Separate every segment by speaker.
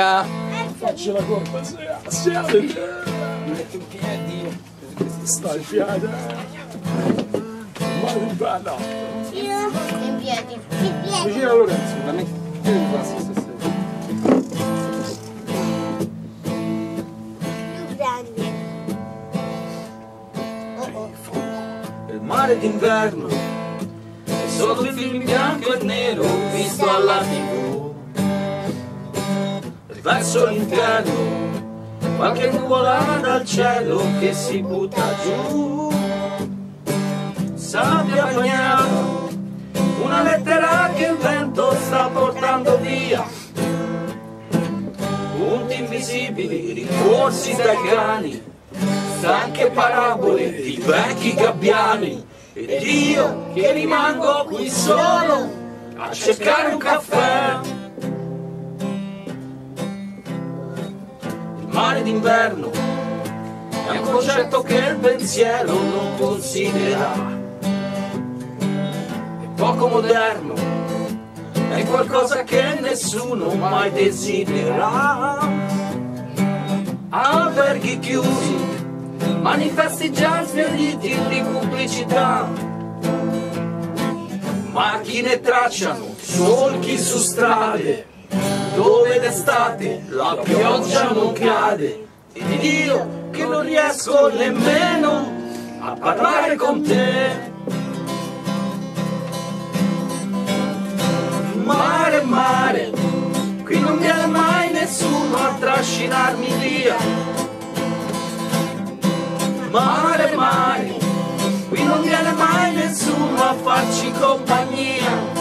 Speaker 1: Facci la colpa, siate.
Speaker 2: Metti in piedi.
Speaker 1: Stai in piedi. Ma di bella.
Speaker 3: Io in piedi. In piedi.
Speaker 2: Vicino a Lorenzo, la metti in classe stasera.
Speaker 3: Più grandi.
Speaker 4: Il mare d'inverno è solo il film bianco e nero visto alla TV. E verso l'interno qualche nuvola dal cielo che si butta giù. Sabbia bagnata, una lettera che il vento sta portando via. Punti invisibili rincorsi dai cani, stanche parabole di vecchi gabbiani. Ed io che rimango qui solo a cercare un caffè. Il mare d'inverno è un concetto che il pensiero non considera. È poco moderno, è qualcosa che nessuno mai desidera. Alberghi chiusi, manifesti già sbiaditi di pubblicità. Macchine tracciano solchi su strade dove d'estate la pioggia non cade. Ed io che non riesco nemmeno a parlare con te. Mare, mare, qui non viene mai nessuno a trascinarmi via. Mare, mare, qui non viene mai nessuno a farci compagnia.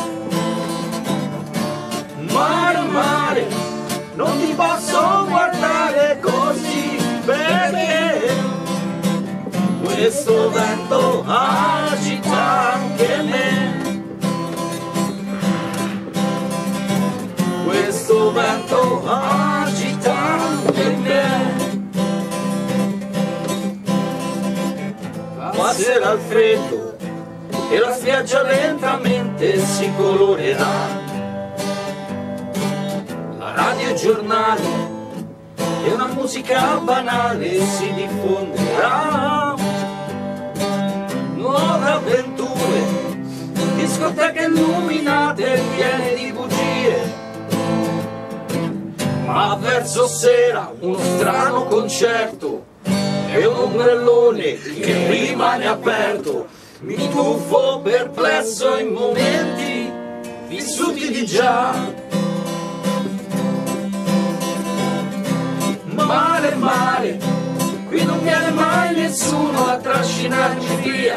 Speaker 4: Mare, mare, non ti posso guardare così perché questo vento agita anche me. Questo vento agita anche me. Passerà il freddo e la spiaggia lentamente si colorerà. La radio e i giornali e una musica banale si diffonderà. Nuove avventure, discoteche illuminate piene di bugie. Ma verso sera uno strano concerto e un ombrellone che rimane aperto. Mi tuffo perplesso in momenti vissuti di già. Mare, mare, qui non viene mai nessuno a trascinarmi via.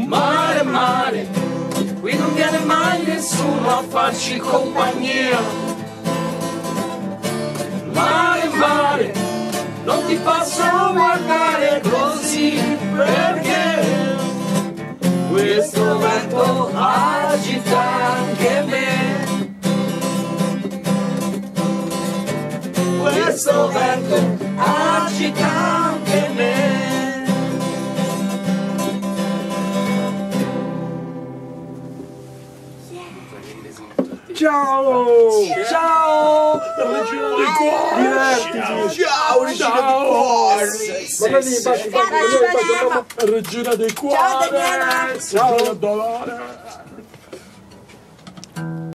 Speaker 4: Mare, mare, qui non viene mai nessuno a farci compagnia. Mare, mare, non ti posso guardare così perché questo vento agita anche me. Questo vento agita anche me.
Speaker 1: Ciao! Ciao! Regina dei cuori!
Speaker 2: Divertiti!
Speaker 1: Ciao, Regina dei cuori! Regina dei cuori! Ciao, Dolore!